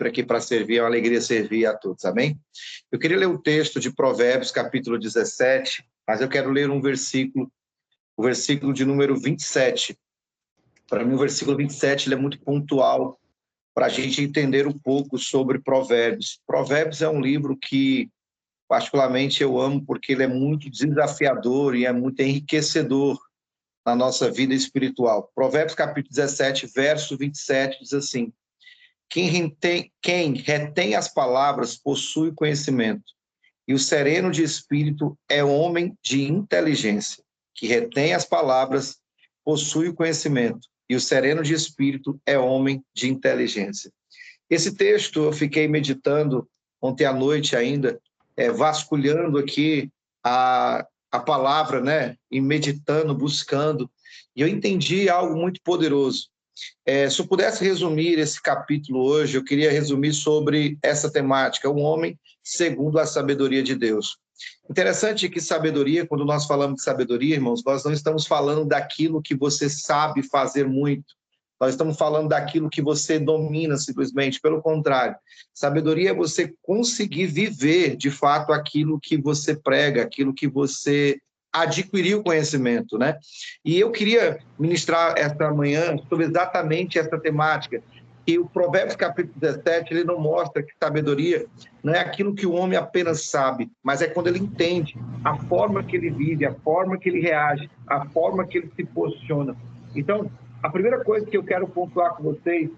aqui para servir, é uma alegria servir a todos, amém? Eu queria ler o texto de Provérbios, capítulo 17, mas eu quero ler um versículo, o versículo de número 27. Para mim, o versículo 27 ele é muito pontual para a gente entender um pouco sobre Provérbios. Provérbios é um livro que, particularmente, eu amo porque ele é muito desafiador e é muito enriquecedor na nossa vida espiritual. Provérbios, capítulo 17, verso 27, diz assim: quem retém as palavras possui conhecimento, e o sereno de espírito é homem de inteligência. Que retém as palavras possui conhecimento, e o sereno de espírito é homem de inteligência. Esse texto eu fiquei meditando ontem à noite ainda, vasculhando aqui a palavra, né? E meditando, buscando, e eu entendi algo muito poderoso. Se eu pudesse resumir esse capítulo hoje, eu queria resumir sobre essa temática: um homem segundo a sabedoria de Deus. Interessante que sabedoria, quando nós falamos de sabedoria, irmãos, nós não estamos falando daquilo que você sabe fazer muito, nós estamos falando daquilo que você domina simplesmente. Pelo contrário, sabedoria é você conseguir viver de fato aquilo que você prega, aquilo que você adquiriu conhecimento, né? E eu queria ministrar esta manhã sobre exatamente essa temática. E o Provérbios capítulo 17, ele não mostra que sabedoria não é aquilo que o homem apenas sabe, mas é quando ele entende a forma que ele vive, a forma que ele reage, a forma que ele se posiciona. Então, a primeira coisa que eu quero pontuar com vocês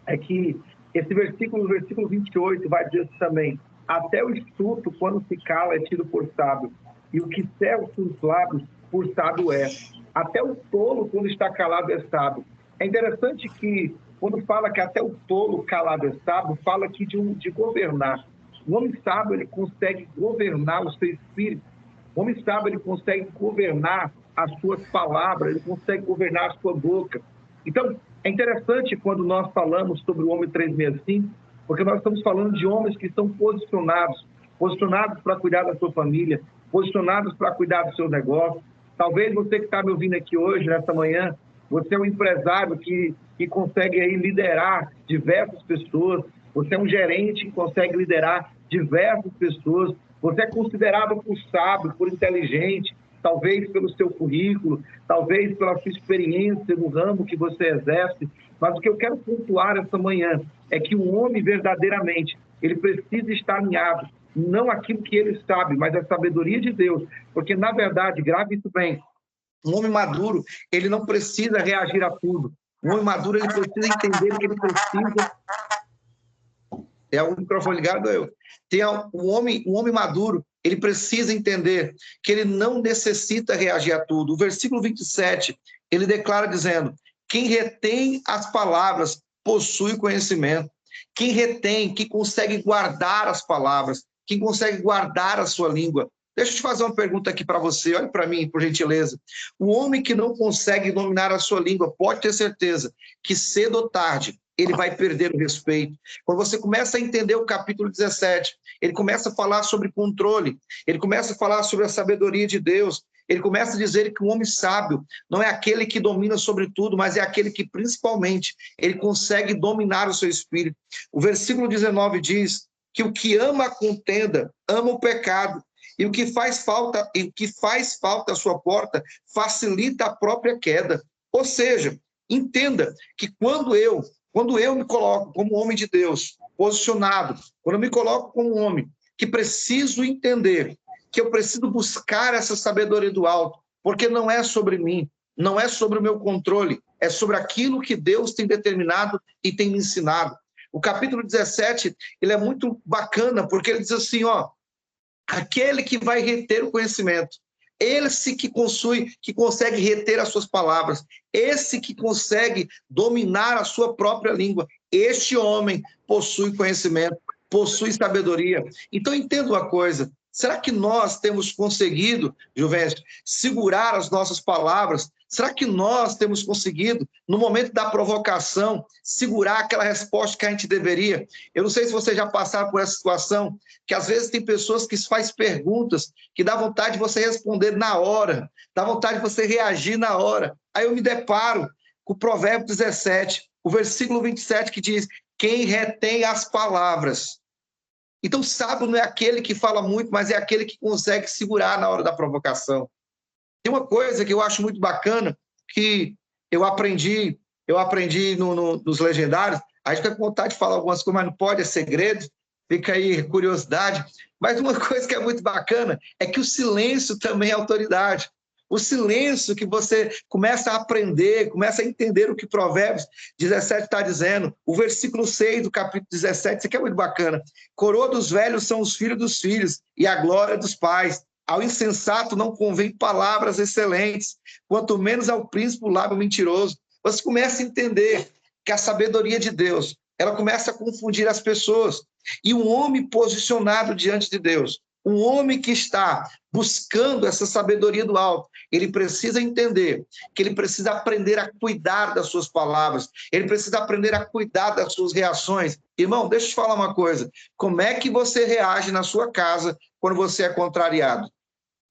é que esse versículo, o versículo 28, vai dizer também: até o estulto, quando se cala, é tido por sábio, e o que cerra os seus lábios, por sábio é. Até o tolo, quando está calado, é sábio. É interessante que, quando fala que até o tolo calado é sábio, fala aqui de governar. O homem sábio, ele consegue governar o seu espírito. O homem sábio, ele consegue governar as suas palavras, ele consegue governar a sua boca. Então, é interessante quando nós falamos sobre o homem 365, porque nós estamos falando de homens que estão posicionados para cuidar da sua família, posicionados para cuidar do seu negócio. Talvez você que está me ouvindo aqui hoje, nessa manhã, você é um empresário que consegue aí liderar diversas pessoas, você é um gerente que consegue liderar diversas pessoas, você é considerado por sábio, por inteligente, talvez pelo seu currículo, talvez pela sua experiência no ramo que você exerce, mas o que eu quero pontuar essa manhã é que o homem verdadeiramente, ele precisa estar alinhado, não aquilo que ele sabe, mas a sabedoria de Deus, porque na verdade, grave isso bem, um homem maduro, ele não precisa reagir a tudo. Um homem maduro, ele precisa entender que ele precisa... É o microfone ligado? Um homem maduro, ele precisa entender que ele não necessita reagir a tudo. O versículo 27, ele declara dizendo: quem retém as palavras possui conhecimento. Quem retém, que consegue guardar as palavras, quem consegue guardar a sua língua. Deixa eu te fazer uma pergunta aqui para você, olhe para mim, por gentileza. O homem que não consegue dominar a sua língua, pode ter certeza que cedo ou tarde ele vai perder o respeito. Quando você começa a entender o capítulo 17, ele começa a falar sobre controle, ele começa a falar sobre a sabedoria de Deus, ele começa a dizer que o homem sábio não é aquele que domina sobre tudo, mas é aquele que, principalmente, ele consegue dominar o seu espírito. O versículo 19 diz que o que ama a contenda, ama o pecado, e o que faz falta à sua porta facilita a própria queda. Ou seja, entenda que quando eu me coloco como homem de Deus, posicionado, quando eu me coloco como homem que preciso entender que eu preciso buscar essa sabedoria do alto, porque não é sobre mim, não é sobre o meu controle, é sobre aquilo que Deus tem determinado e tem me ensinado. O capítulo 17, ele é muito bacana, porque ele diz assim, aquele que vai reter o conhecimento, esse que consegue reter as suas palavras, esse que consegue dominar a sua própria língua, este homem possui conhecimento, possui sabedoria. Então, entenda uma coisa, será que nós temos conseguido, Juvencio, segurar as nossas palavras? Será que nós temos conseguido, no momento da provocação, segurar aquela resposta que a gente deveria? Eu não sei se vocês já passaram por essa situação, que às vezes tem pessoas que fazem perguntas que dá vontade de você responder na hora, dá vontade de você reagir na hora. Aí eu me deparo com o Provérbio 17, o versículo 27, que diz: quem retém as palavras. Então, sábio não é aquele que fala muito, mas é aquele que consegue segurar na hora da provocação. Tem uma coisa que eu acho muito bacana, que eu aprendi nos legendários. A gente fica com vontade de falar algumas coisas, mas não pode, é segredo. Fica aí curiosidade. Mas uma coisa que é muito bacana é que o silêncio também é autoridade. O silêncio que você começa a aprender, começa a entender o que Provérbios 17 está dizendo. O versículo 6 do capítulo 17, isso aqui é muito bacana. Coroa dos velhos são os filhos dos filhos e a glória dos pais. Ao insensato não convém palavras excelentes, quanto menos ao príncipe o lábio mentiroso. Você começa a entender que a sabedoria de Deus, ela começa a confundir as pessoas. E um homem posicionado diante de Deus, um homem que está buscando essa sabedoria do alto, ele precisa entender que ele precisa aprender a cuidar das suas palavras, ele precisa aprender a cuidar das suas reações. Irmão, deixa eu te falar uma coisa. Como é que você reage na sua casa quando você é contrariado?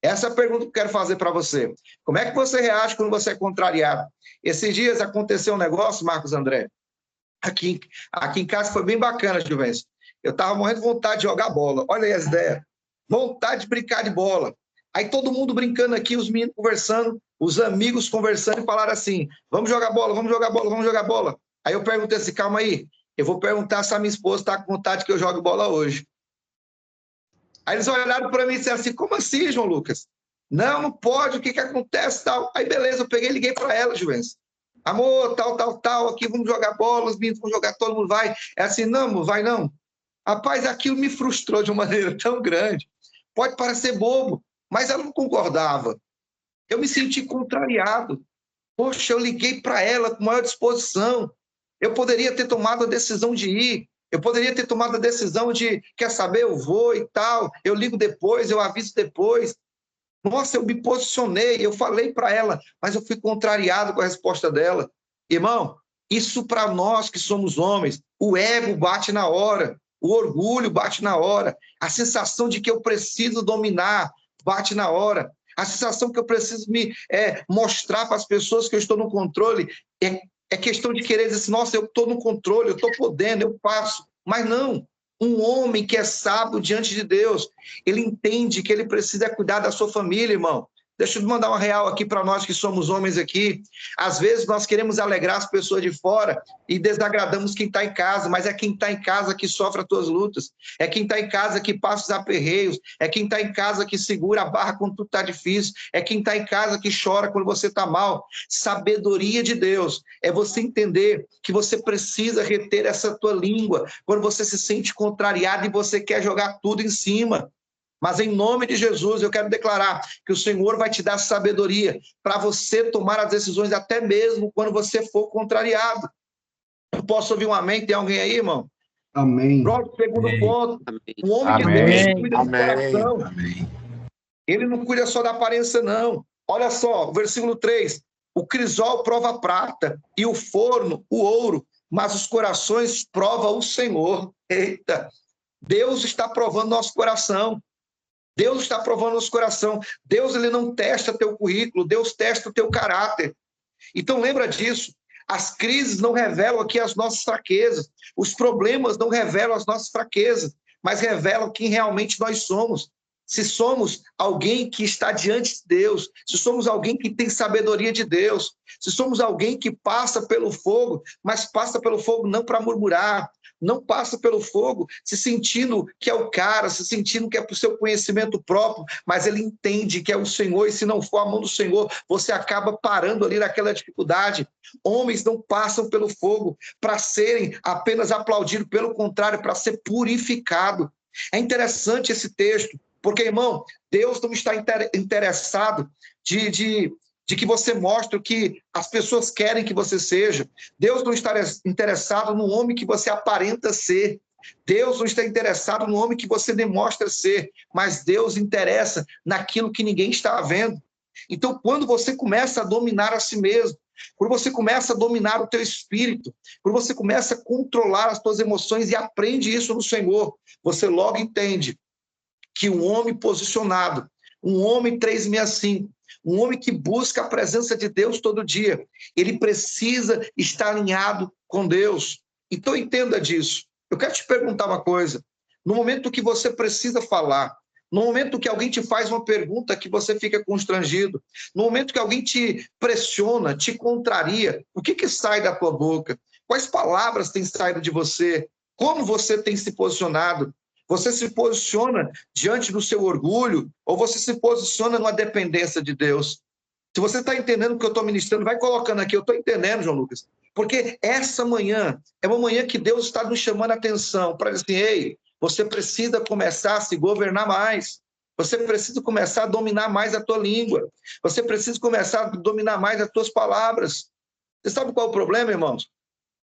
Essa é a pergunta que eu quero fazer para você. Como é que você reage quando você é contrariado? Esses dias aconteceu um negócio, Marcos André, aqui em casa foi bem bacana, Juvencio. Eu estava morrendo de vontade de jogar bola. Olha aí as ideias. Vontade de brincar de bola. Aí todo mundo brincando aqui, os meninos conversando, os amigos conversando e falaram assim, vamos jogar bola, vamos jogar bola, vamos jogar bola. Aí eu perguntei assim, calma aí, eu vou perguntar se a minha esposa está com vontade que eu jogue bola hoje. Aí eles olharam para mim e disseram assim, como assim, João Lucas? Não, não pode, o que acontece, tal. Aí beleza, eu peguei e liguei para ela, Juvencio. Amor, tal, aqui vamos jogar bola, os meninos vão jogar, todo mundo vai. É assim, não, amor, vai não. Rapaz, aquilo me frustrou de uma maneira tão grande. Pode parecer bobo, mas ela não concordava. Eu me senti contrariado. Poxa, eu liguei para ela com maior disposição. Eu poderia ter tomado a decisão de ir. Eu poderia ter tomado a decisão de, quer saber, eu vou e tal. Eu ligo depois, eu aviso depois. Nossa, eu me posicionei, eu falei para ela, mas eu fui contrariado com a resposta dela. Irmão, isso para nós que somos homens, o ego bate na hora, o orgulho bate na hora, a sensação de que eu preciso dominar bate na hora, a sensação que eu preciso me mostrar para as pessoas que eu estou no controle, é questão de querer dizer assim, nossa, eu estou no controle, eu estou podendo, eu faço. Mas não, um homem que é sábio diante de Deus, ele entende que ele precisa cuidar da sua família, irmão. Deixa eu mandar uma real aqui para nós que somos homens aqui. Às vezes nós queremos alegrar as pessoas de fora e desagradamos quem está em casa, mas é quem está em casa que sofre as tuas lutas, é quem está em casa que passa os aperreios, é quem está em casa que segura a barra quando tudo está difícil, é quem está em casa que chora quando você está mal. Sabedoria de Deus é você entender que você precisa reter essa tua língua quando você se sente contrariado e você quer jogar tudo em cima. Mas em nome de Jesus, eu quero declarar que o Senhor vai te dar sabedoria para você tomar as decisões até mesmo quando você for contrariado. Eu posso ouvir um amém? Tem alguém aí, irmão? Amém. Pronto, segundo Amém. ponto. Amém. O homem de Amém. Deus cuida do Amém. coração. Amém. Ele não cuida só da aparência, não. Olha só, o versículo 3. O crisol prova a prata e o forno o ouro, mas os corações prova o Senhor. Eita! Deus está provando nosso coração. Deus está provando nosso coração. Deus, ele não testa teu currículo, Deus testa o teu caráter. Então lembra disso. As crises não revelam aqui as nossas fraquezas. Os problemas não revelam as nossas fraquezas, mas revelam quem realmente nós somos. Se somos alguém que está diante de Deus, se somos alguém que tem sabedoria de Deus, se somos alguém que passa pelo fogo, mas passa pelo fogo não para murmurar, não passa pelo fogo se sentindo que é o cara, se sentindo que é por seu conhecimento próprio, mas ele entende que é o Senhor, e se não for a mão do Senhor, você acaba parando ali naquela dificuldade. Homens não passam pelo fogo para serem apenas aplaudidos, pelo contrário, para ser purificado. É interessante esse texto, porque, irmão, Deus não está interessado de que você mostre o que as pessoas querem que você seja. Deus não está interessado no homem que você aparenta ser. Deus não está interessado no homem que você demonstra ser, mas Deus interessa naquilo que ninguém está vendo. Então, quando você começa a dominar a si mesmo, quando você começa a dominar o teu espírito, quando você começa a controlar as tuas emoções e aprende isso no Senhor, você logo entende que um homem posicionado, um homem 365, um homem que busca a presença de Deus todo dia, ele precisa estar alinhado com Deus. Então entenda disso. Eu quero te perguntar uma coisa. No momento que você precisa falar, no momento que alguém te faz uma pergunta que você fica constrangido, no momento que alguém te pressiona, te contraria, o que sai da tua boca? Quais palavras têm saído de você? Como você tem se posicionado? Você se posiciona diante do seu orgulho ou você se posiciona numa dependência de Deus? Se você está entendendo o que eu estou ministrando, vai colocando aqui. Eu estou entendendo, João Lucas. Porque essa manhã é uma manhã que Deus está nos chamando a atenção para dizer assim, ei, você precisa começar a se governar mais. Você precisa começar a dominar mais a tua língua. Você precisa começar a dominar mais as tuas palavras. Você sabe qual é o problema, irmãos?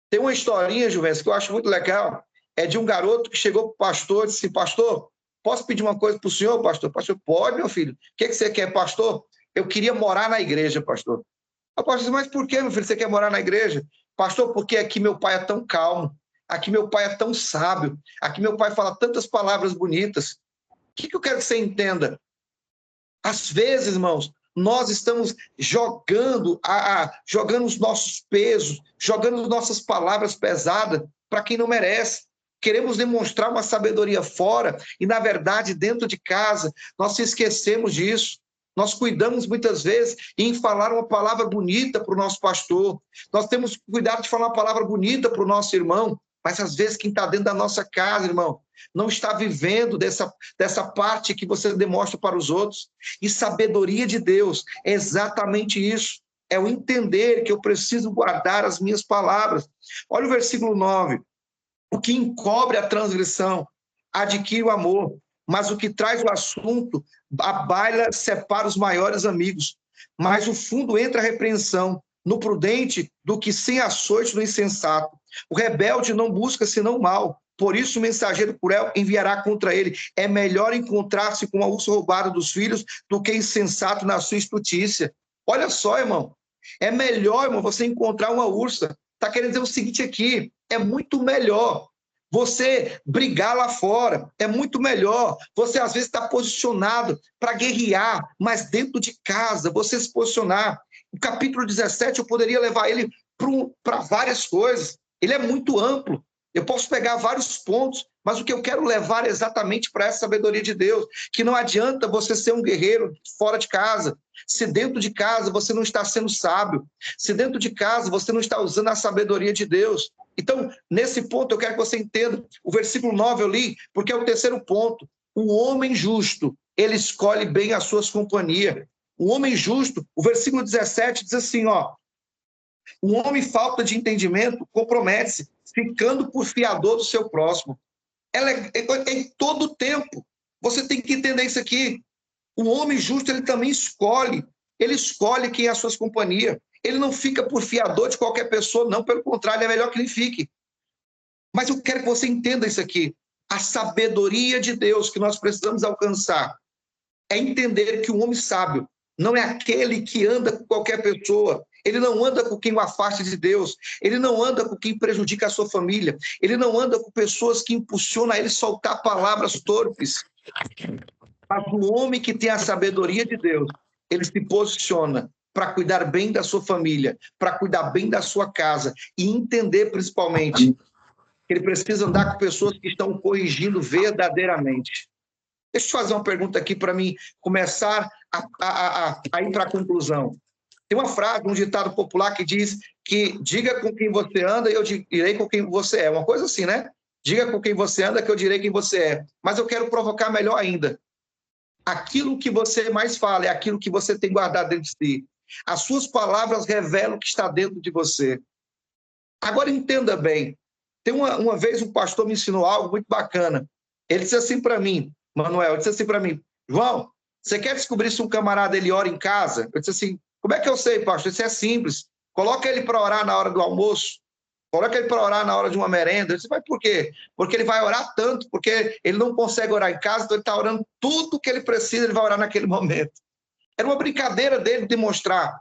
Tem uma historinha, Juventus, que eu acho muito legal. É de um garoto que chegou para o pastor e disse assim, pastor, posso pedir uma coisa para o senhor, pastor? Pastor, pode, meu filho. O que você quer, pastor? Eu queria morar na igreja, pastor. O pastor disse, mas por que, meu filho, você quer morar na igreja? Pastor, porque aqui meu pai é tão calmo, aqui meu pai é tão sábio, aqui meu pai fala tantas palavras bonitas. O que eu quero que você entenda? Às vezes, irmãos, nós estamos jogando os nossos pesos, jogando as nossas palavras pesadas para quem não merece. Queremos demonstrar uma sabedoria fora e, na verdade, dentro de casa, nós se esquecemos disso. Nós cuidamos muitas vezes em falar uma palavra bonita para o nosso pastor. Nós temos cuidado de falar uma palavra bonita para o nosso irmão, mas às vezes quem está dentro da nossa casa, irmão, não está vivendo dessa parte que você demonstra para os outros. E sabedoria de Deus é exatamente isso. É o entender que eu preciso guardar as minhas palavras. Olha o versículo 9. O que encobre a transgressão adquire o amor, mas o que traz o assunto, a baila separa os maiores amigos. Mas o fundo entra a repreensão, no prudente do que sem açoite no insensato. O rebelde não busca senão o mal, por isso o mensageiro cruel enviará contra ele. É melhor encontrar-se com o urso roubado dos filhos do que insensato na sua estutícia. Olha só, irmão, é melhor, irmão, você encontrar uma ursa. Está querendo dizer o seguinte aqui, é muito melhor você brigar lá fora, é muito melhor. Você, às vezes, está posicionado para guerrear, mas dentro de casa, você se posicionar. O capítulo 17, eu poderia levar ele para várias coisas. Ele é muito amplo. Eu posso pegar vários pontos, mas o que eu quero levar é exatamente para essa sabedoria de Deus, que não adianta você ser um guerreiro fora de casa, se dentro de casa você não está sendo sábio, se dentro de casa você não está usando a sabedoria de Deus. Então, nesse ponto, eu quero que você entenda, o versículo 9 eu li, porque é o terceiro ponto. O homem justo, ele escolhe bem as suas companhias. O homem justo, o versículo 17 diz assim, ó, o homem falta de entendimento compromete-se, ficando por fiador do seu próximo. Ela é em todo o tempo. Você tem que entender isso aqui. O homem justo, ele também escolhe. Ele escolhe quem é as suas companhias. Ele não fica por fiador de qualquer pessoa, não. Pelo contrário, é melhor que ele fique. Mas eu quero que você entenda isso aqui. A sabedoria de Deus que nós precisamos alcançar é entender que o homem sábio não é aquele que anda com qualquer pessoa. Ele não anda com quem o afasta de Deus. Ele não anda com quem prejudica a sua família. Ele não anda com pessoas que impulsionam a ele soltar palavras torpes. Mas o homem que tem a sabedoria de Deus, ele se posiciona para cuidar bem da sua família, para cuidar bem da sua casa e entender, principalmente, que ele precisa andar com pessoas que estão corrigindo verdadeiramente. Deixa eu te fazer uma pergunta aqui para mim começar a ir para a conclusão. Tem uma frase, um ditado popular que diz que diga com quem você anda e eu direi com quem você é. Uma coisa assim, né? Diga com quem você anda que eu direi quem você é. Mas eu quero provocar melhor ainda. Aquilo que você mais fala é aquilo que você tem guardado dentro de si. As suas palavras revelam o que está dentro de você. Agora entenda bem. Tem uma vez um pastor me ensinou algo muito bacana. Ele disse assim para mim, Manuel, ele disse assim para mim, João, você quer descobrir se um camarada ele ora em casa? Eu disse assim, como é que eu sei, pastor? Isso é simples. Coloca ele para orar na hora do almoço. Coloca ele para orar na hora de uma merenda. Eu disse, mas por quê? Porque ele vai orar tanto, porque ele não consegue orar em casa, então ele está orando tudo que ele precisa, ele vai orar naquele momento. Era uma brincadeira dele demonstrar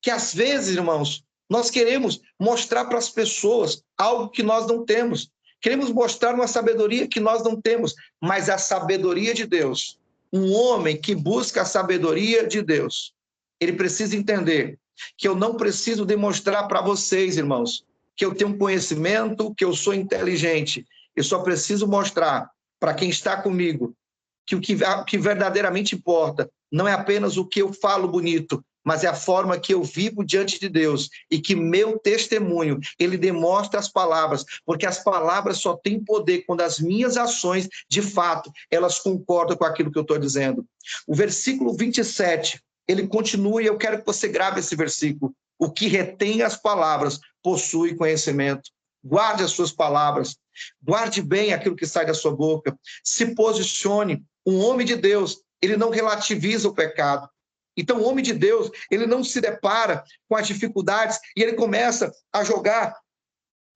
que, às vezes, irmãos, nós queremos mostrar para as pessoas algo que nós não temos. Queremos mostrar uma sabedoria que nós não temos, mas a sabedoria de Deus. Um homem que busca a sabedoria de Deus, ele precisa entender que eu não preciso demonstrar para vocês, irmãos, que eu tenho um conhecimento, que eu sou inteligente. Eu só preciso mostrar para quem está comigo que o que verdadeiramente importa não é apenas o que eu falo bonito, mas é a forma que eu vivo diante de Deus e que meu testemunho, ele demonstra as palavras, porque as palavras só têm poder quando as minhas ações, de fato, elas concordam com aquilo que eu estou dizendo. O versículo 27, ele continua, e eu quero que você grave esse versículo. O que retém as palavras possui conhecimento. Guarde as suas palavras, guarde bem aquilo que sai da sua boca, se posicione. Um homem de Deus, ele não relativiza o pecado. Então, o homem de Deus, ele não se depara com as dificuldades e ele começa a jogar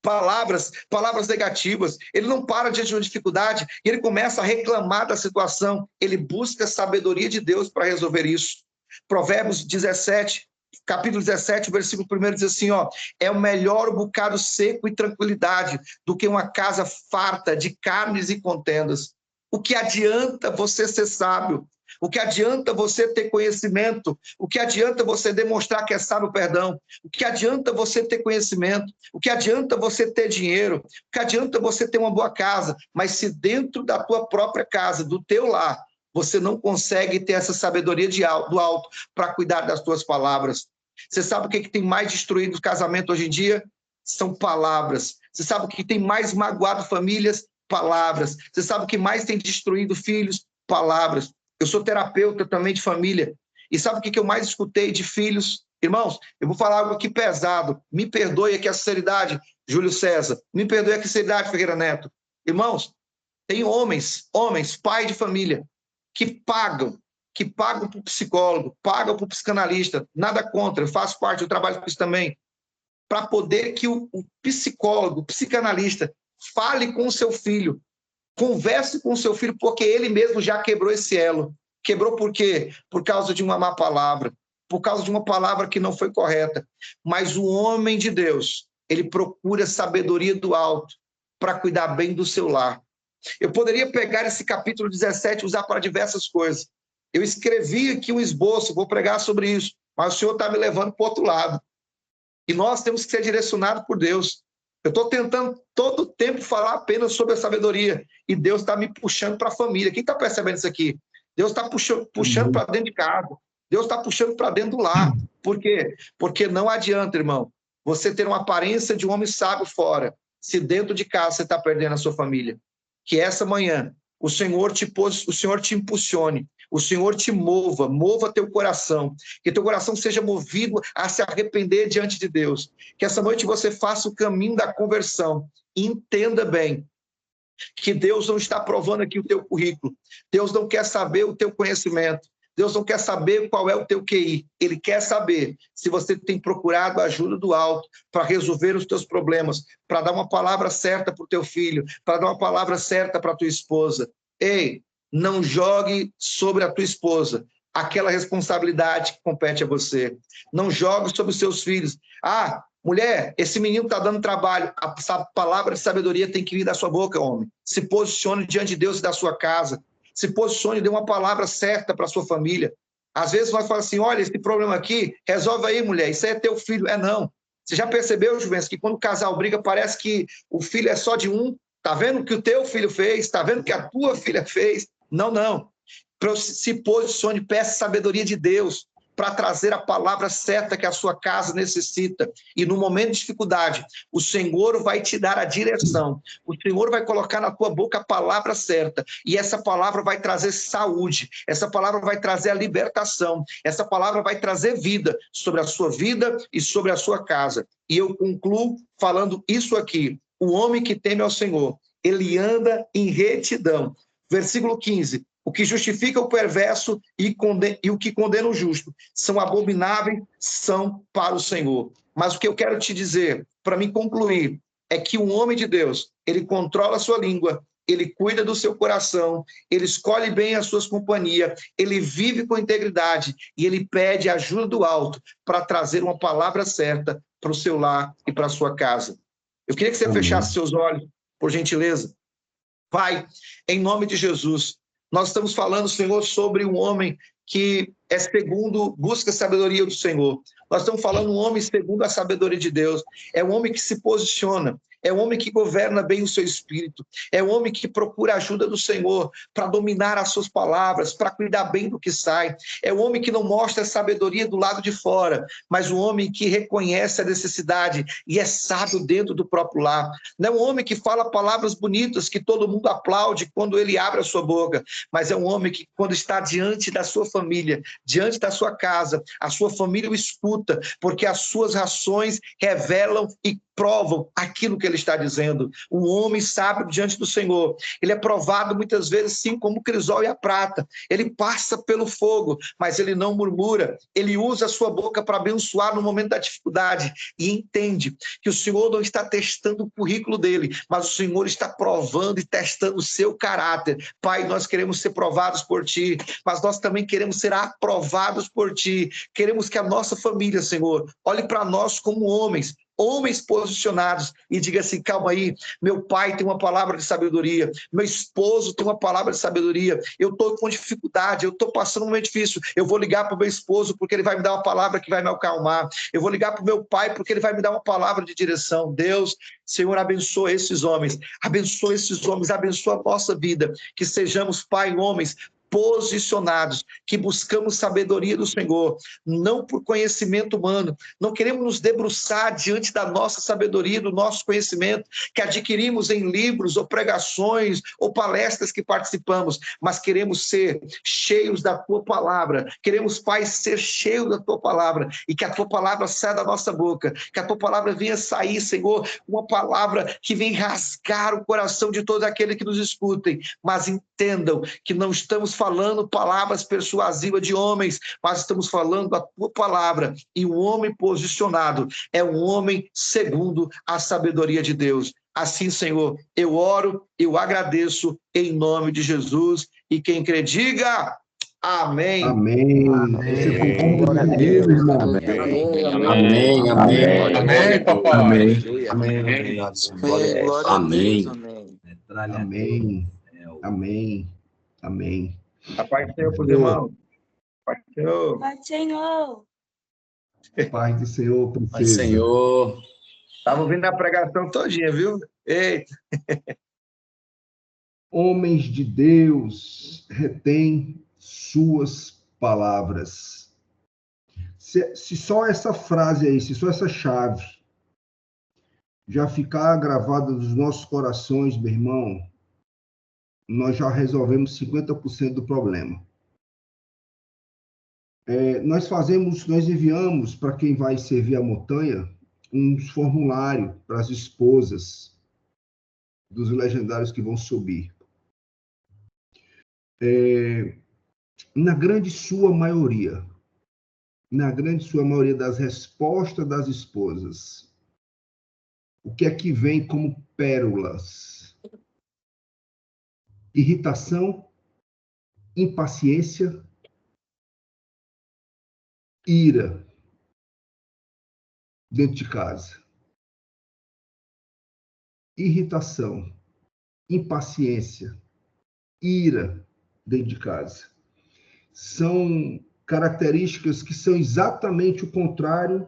palavras negativas. Ele não para diante de uma dificuldade e ele começa a reclamar da situação. Ele busca a sabedoria de Deus para resolver isso. Provérbios 17, capítulo 17, o versículo 1 diz assim, ó, é o melhor o bocado seco e tranquilidade do que uma casa farta de carnes e contendas. O que adianta você ser sábio? O que adianta você ter conhecimento? O que adianta você demonstrar que é sábio, perdão? O que adianta você ter conhecimento? O que adianta você ter dinheiro? O que adianta você ter uma boa casa? Mas se dentro da tua própria casa, do teu lar, você não consegue ter essa sabedoria do alto para cuidar das tuas palavras. Você sabe o que tem mais destruído o casamento hoje em dia? São palavras. Você sabe o que tem mais magoado famílias? Palavras. Você sabe o que mais tem destruído filhos? Palavras. Eu sou terapeuta também de família. E sabe o que eu mais escutei de filhos? Irmãos, eu vou falar algo aqui pesado. Me perdoe aqui a sinceridade, Júlio César. Me perdoe aqui a sinceridade, Ferreira Neto. Irmãos, tem homens, pai de família, que pagam para o psicólogo, pagam para o psicanalista. Nada contra, eu faço parte, eu trabalho com isso também. Para poder que o psicólogo, o psicanalista, fale com o seu filho, converse com o seu filho, porque ele mesmo já quebrou esse elo. Quebrou por quê? Por causa de uma má palavra, por causa de uma palavra que não foi correta. Mas o homem de Deus, ele procura sabedoria do alto para cuidar bem do seu lar. Eu poderia pegar esse capítulo 17 e usar para diversas coisas. Eu escrevi aqui um esboço, vou pregar sobre isso, mas o Senhor está me levando para o outro lado. E nós temos que ser direcionados por Deus. Eu estou tentando todo o tempo falar apenas sobre a sabedoria. E Deus está me puxando para a família. Quem está percebendo isso aqui? Deus está puxando para dentro de casa. Deus está puxando para dentro do lar. Por quê? Porque não adianta, irmão, você ter uma aparência de um homem sábio fora, se dentro de casa você está perdendo a sua família. Que essa manhã o Senhor te impulsione, o Senhor te mova teu coração, que teu coração seja movido a se arrepender diante de Deus, que essa noite você faça o caminho da conversão, e entenda bem que Deus não está provando aqui o teu currículo, Deus não quer saber o teu conhecimento, Deus não quer saber qual é o teu QI, Ele quer saber se você tem procurado a ajuda do alto para resolver os teus problemas, para dar uma palavra certa para o teu filho, para dar uma palavra certa para a tua esposa. Ei, não jogue sobre a tua esposa aquela responsabilidade que compete a você. Não jogue sobre os seus filhos. Ah, mulher, esse menino está dando trabalho. A palavra de sabedoria tem que vir da sua boca, homem. Se posicione diante de Deus e da sua casa. Se posicione e dê uma palavra certa para a sua família. Às vezes nós falamos assim, olha, esse problema aqui, resolve aí, mulher, isso aí é teu filho. É não. Você já percebeu, Juventus, que quando o casal briga, parece que o filho é só de um? Tá vendo o que o teu filho fez? Tá vendo o que a tua filha fez? Não. Se posicione, peça sabedoria de Deus para trazer a palavra certa que a sua casa necessita. E no momento de dificuldade, o Senhor vai te dar a direção. O Senhor vai colocar na tua boca a palavra certa. E essa palavra vai trazer saúde. Essa palavra vai trazer a libertação. Essa palavra vai trazer vida sobre a sua vida e sobre a sua casa. E eu concluo falando isso aqui. O homem que teme ao Senhor, ele anda em retidão. Versículo 15. O que justifica o perverso e o que condena o justo são abomináveis, são para o Senhor. Mas o que eu quero te dizer, para me concluir, é que um homem de Deus, ele controla a sua língua, ele cuida do seu coração, ele escolhe bem as suas companhias, ele vive com integridade e ele pede ajuda do alto para trazer uma palavra certa para o seu lar e para a sua casa. Eu queria que você fechasse seus olhos, por gentileza. Pai, em nome de Jesus, nós estamos falando, Senhor, sobre um homem que é segundo, busca a sabedoria do Senhor. Nós estamos falando um homem segundo a sabedoria de Deus. É um homem que se posiciona. É um homem que governa bem o seu espírito. É um homem que procura a ajuda do Senhor para dominar as suas palavras, para cuidar bem do que sai. É um homem que não mostra a sabedoria do lado de fora, mas um homem que reconhece a necessidade e é sábio dentro do próprio lar. Não é um homem que fala palavras bonitas que todo mundo aplaude quando ele abre a sua boca, mas é um homem que, quando está diante da sua família, diante da sua casa, a sua família o escuta, porque as suas ações revelam e provam aquilo que ele está dizendo. O homem sábio diante do Senhor, ele é provado muitas vezes, sim, como o crisol e a prata. Ele passa pelo fogo, mas ele não murmura. Ele usa a sua boca para abençoar no momento da dificuldade e entende que o Senhor não está testando o currículo dele, mas o Senhor está provando e testando o seu caráter. Pai, nós queremos ser provados por Ti, mas nós também queremos ser aprovados por Ti. Queremos que a nossa família, Senhor, olhe para nós como homens posicionados e diga assim: calma aí, meu pai tem uma palavra de sabedoria, meu esposo tem uma palavra de sabedoria, eu estou com dificuldade, eu estou passando um momento difícil, eu vou ligar para o meu esposo porque ele vai me dar uma palavra que vai me acalmar, eu vou ligar para o meu pai porque ele vai me dar uma palavra de direção. Deus, Senhor, abençoa esses homens, abençoa a nossa vida, que sejamos, Pai, homens posicionados, que buscamos sabedoria do Senhor, não por conhecimento humano, não queremos nos debruçar diante da nossa sabedoria, do nosso conhecimento, que adquirimos em livros, ou pregações, ou palestras que participamos, mas queremos ser cheios da Tua Palavra, queremos, Pai, ser cheios da Tua Palavra, e que a Tua Palavra saia da nossa boca, que a Tua Palavra venha sair, Senhor, uma palavra que venha rasgar o coração de todos aqueles que nos escutem, mas entendam que não estamos falando palavras persuasivas de homens, mas estamos falando a Tua palavra, e o homem posicionado é um homem segundo a sabedoria de Deus. Assim, Senhor, eu oro, eu agradeço em nome de Jesus, e quem crê, diga amém. Amém. Você concorda comigo, irmão? Amém, amém. Amém, papai. Amém. Amém. Amém. Amém. Amém. Amém. A paz do Senhor para os irmãos. Paz do Senhor. Pai do Senhor. Paz do Senhor, Pai princesa. Senhor. Estava ouvindo a pregação todinha, viu? Eita. Homens de Deus, retém suas palavras. Se só essa frase aí, se só essa chave já ficar gravada nos nossos corações, meu irmão, nós já resolvemos 50% do problema. Nós enviamos para quem vai servir a montanha um formulário para as esposas dos legendários que vão subir. Na grande sua maioria das respostas das esposas, o que é que vem como pérolas? Irritação, impaciência, ira dentro de casa. Irritação, impaciência, ira dentro de casa. São características que são exatamente o contrário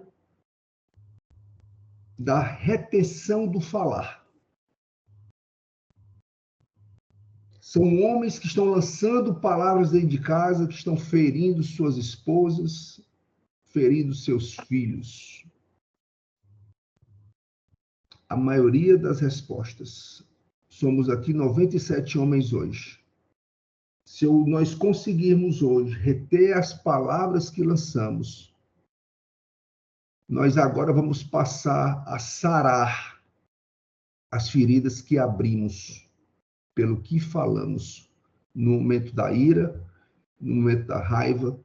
da retenção do falar. São homens que estão lançando palavras dentro de casa, que estão ferindo suas esposas, ferindo seus filhos. A maioria das respostas. Somos aqui 97 homens hoje. Se nós conseguirmos hoje reter as palavras que lançamos, nós agora vamos passar a sarar as feridas que abrimos pelo que falamos no momento da ira, no momento da raiva,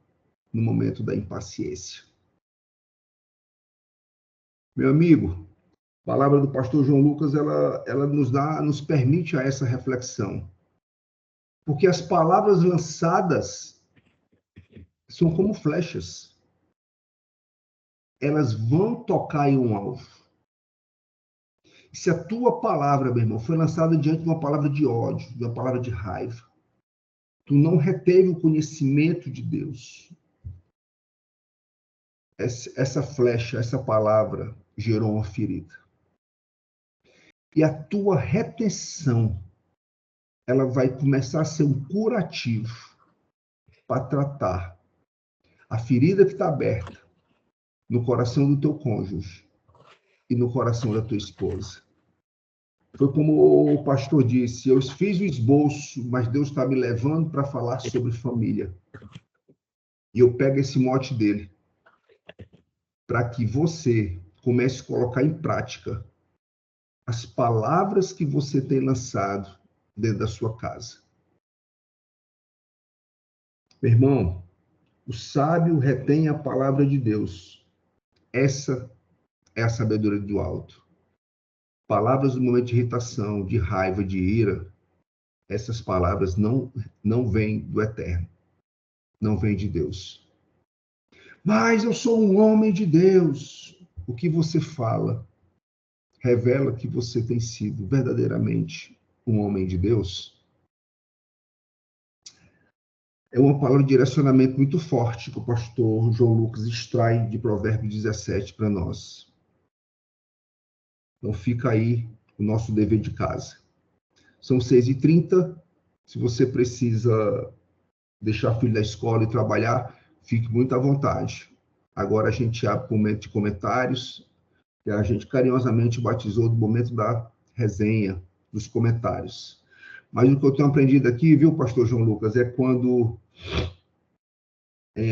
no momento da impaciência. Meu amigo, a palavra do pastor João Lucas, ela nos permite a essa reflexão. Porque as palavras lançadas são como flechas. Elas vão tocar em um alvo. Se a tua palavra, meu irmão, foi lançada diante de uma palavra de ódio, de uma palavra de raiva, Tu não reteve o conhecimento de Deus. Essa flecha, essa palavra, gerou uma ferida. E a tua retenção, ela vai começar a ser um curativo para tratar a ferida que está aberta no coração do teu cônjuge e no coração da tua esposa. Foi como o pastor disse, eu fiz o esboço, mas Deus está me levando para falar sobre família. E eu pego esse mote dele, para que você comece a colocar em prática as palavras que você tem lançado dentro da sua casa. Meu irmão, o sábio retém a palavra de Deus. Essa é a sabedoria do alto. Palavras no momento de irritação, de raiva, de ira, essas palavras não vêm do eterno, não vêm de Deus. Mas eu sou um homem de Deus. O que você fala revela que você tem sido verdadeiramente um homem de Deus? É uma palavra de direcionamento muito forte que o pastor João Lucas extrai de Provérbios 17 para nós. Então fica aí o nosso dever de casa. São 6h30. Se você precisa deixar filho da escola e trabalhar, fique muito à vontade. Agora a gente abre o momento de comentários, que a gente carinhosamente batizou do momento da resenha, dos comentários. Mas o que eu tenho aprendido aqui, viu, pastor João Lucas, é quando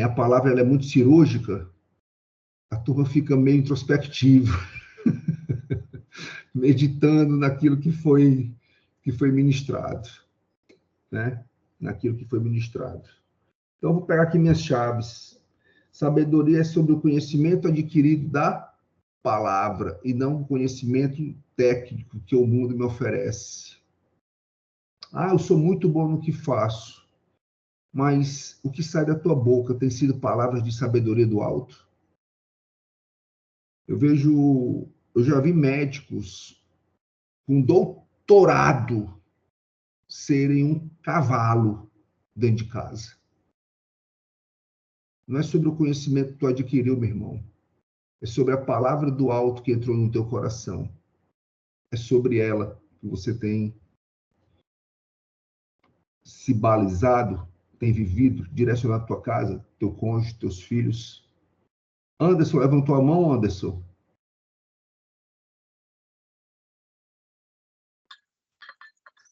a palavra ela é muito cirúrgica, a turma fica meio introspectiva, meditando naquilo que foi ministrado, né? Naquilo que foi ministrado. Então, eu vou pegar aqui minhas chaves. Sabedoria é sobre o conhecimento adquirido da palavra e não o conhecimento técnico que o mundo me oferece. Ah, eu sou muito bom no que faço, mas o que sai da tua boca tem sido palavras de sabedoria do alto? Eu já vi médicos com doutorado serem um cavalo dentro de casa. Não é sobre o conhecimento que tu adquiriu, meu irmão. É sobre a palavra do alto que entrou no teu coração. É sobre ela que você tem se balizado, tem vivido, direcionado a tua casa, teu cônjuge, teus filhos. Anderson, levantou a mão, Anderson?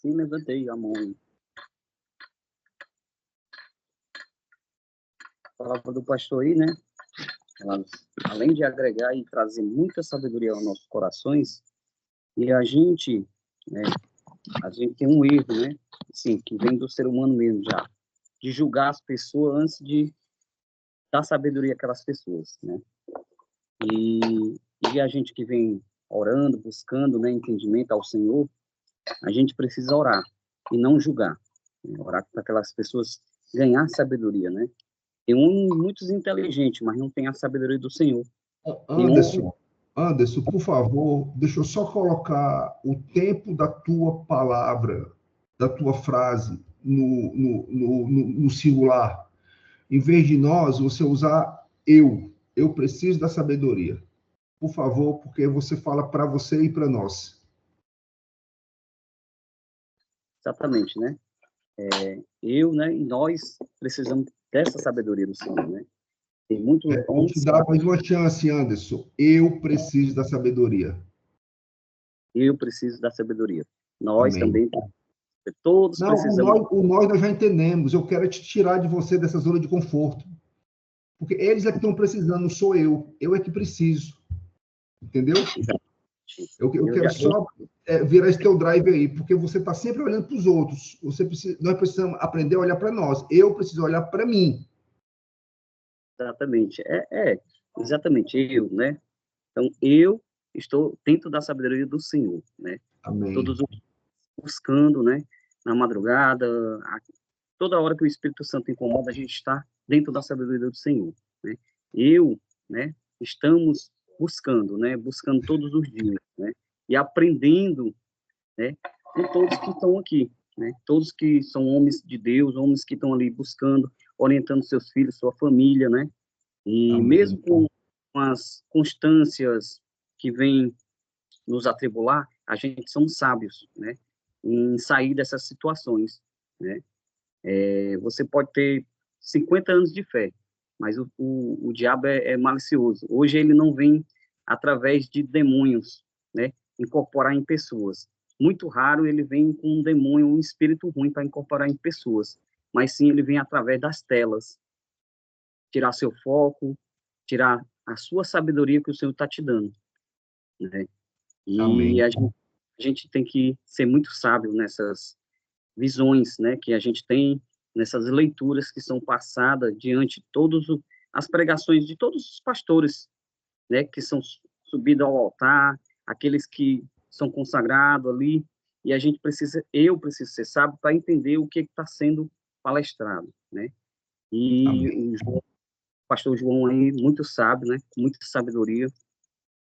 Sim, levantei a mão. A palavra do pastor aí, né? Ela, além de agregar e trazer muita sabedoria aos nossos corações, e a gente tem um erro, né? Assim, que vem do ser humano mesmo já, de julgar as pessoas antes de dar sabedoria àquelas pessoas, né? E a gente que vem orando, buscando, né, entendimento ao Senhor, a gente precisa orar e não julgar, né? Orar para aquelas pessoas ganhar sabedoria, né? Tem muitos inteligentes, mas não tem a sabedoria do Senhor. Anderson, por favor, deixa eu só colocar o tempo da tua palavra, da tua frase no singular. Em vez de nós, você usar eu. Eu preciso da sabedoria. Por favor, porque você fala para você e para nós. Exatamente, né? Eu, né, e nós precisamos dessa sabedoria do Senhor, né? Tem muitos Vou te dar mais uma chance, Anderson. Eu preciso da sabedoria. Eu preciso da sabedoria. Nós Amém. também, todos precisamos. O nós já entendemos. Eu quero te tirar de você dessa zona de conforto. Porque eles é que estão precisando, não sou eu. Eu é que preciso. Entendeu? Eu quero só virar esse teu drive aí, porque você está sempre olhando para os outros. Nós precisamos aprender a olhar para nós. Eu preciso olhar para mim. Exatamente. Exatamente, eu, né? Então, eu estou dentro da sabedoria do Senhor, né? Amém. Todos buscando, né? Na madrugada, toda hora que o Espírito Santo incomoda, a gente está dentro da sabedoria do Senhor, né? Eu, né? Estamos buscando, né? Buscando todos os dias, né? E aprendendo, né? Com todos que estão aqui, né? Todos que são homens de Deus, homens que estão ali buscando, orientando seus filhos, sua família, né? E Amém. mesmo com as constâncias que vêm nos atribular, a gente somos sábios, né? Em sair dessas situações, né? Você pode ter 50 anos de fé, mas o diabo é malicioso. Hoje ele não vem através de demônios, né? Incorporar em pessoas. Muito raro ele vem com um demônio, um espírito ruim para incorporar em pessoas, mas sim ele vem através das telas, tirar seu foco, tirar a sua sabedoria que o Senhor está te dando, né? E Amém. a gente tem que ser muito sábio nessas visões, né, que a gente tem, nessas leituras que são passadas diante de as pregações de todos os pastores, né, que são subidos ao altar, aqueles que são consagrados ali, e eu preciso ser sábio para entender o que está sendo palestrado, né? E Amém. o pastor João aí, muito sábio, né, com muita sabedoria,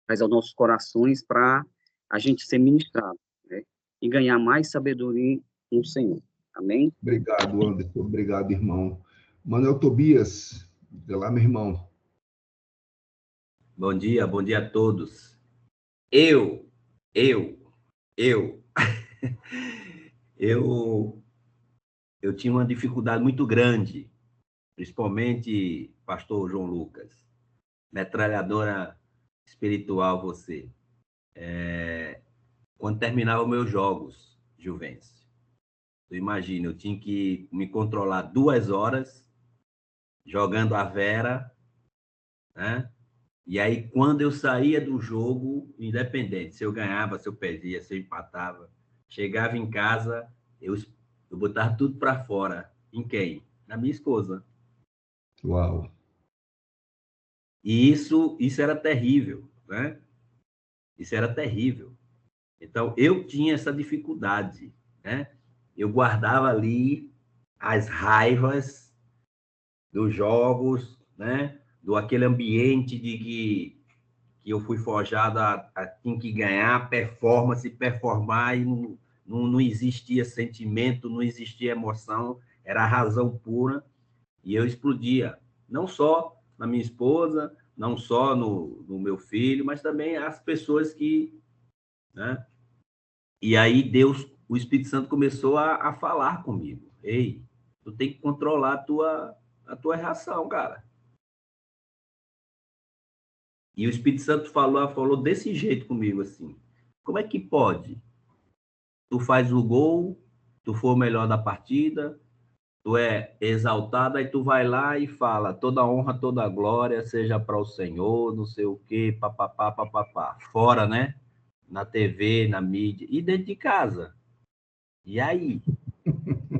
traz aos nossos corações para a gente ser ministrado, né, e ganhar mais sabedoria no Senhor. Amém? Obrigado, Anderson. Obrigado, irmão. Manuel Tobias, de lá, meu irmão. Bom dia a todos. Eu, eu tinha uma dificuldade muito grande, principalmente, pastor João Lucas, metralhadora espiritual você. Quando terminava meus jogos, Juvencio, tu imagina, eu tinha que me controlar 2 horas jogando a Vera, né? E aí, quando eu saía do jogo, independente, se eu ganhava, se eu perdia, se eu empatava, chegava em casa, eu botava tudo para fora. Em quem? Na minha esposa. Uau. E isso era terrível, né? Isso era terrível. Então, eu tinha essa dificuldade, né? Eu guardava ali as raivas dos jogos, né? Do aquele ambiente de que eu fui forjado tinha que ganhar, performance, performar, e não existia sentimento, não existia emoção, era a razão pura, e eu explodia, não só na minha esposa, não só no meu filho, mas também as pessoas que, né? E aí Deus, o Espírito Santo começou a falar comigo. Ei, tu tem que controlar a tua reação, cara. E o Espírito Santo falou desse jeito comigo, assim. Como é que pode? Tu faz o gol, tu for o melhor da partida, tu é exaltado, aí tu vai lá e fala, toda honra, toda glória seja para o Senhor, não sei o quê, papapá, papapá. Fora, né? Na TV, na mídia, e dentro de casa. E aí?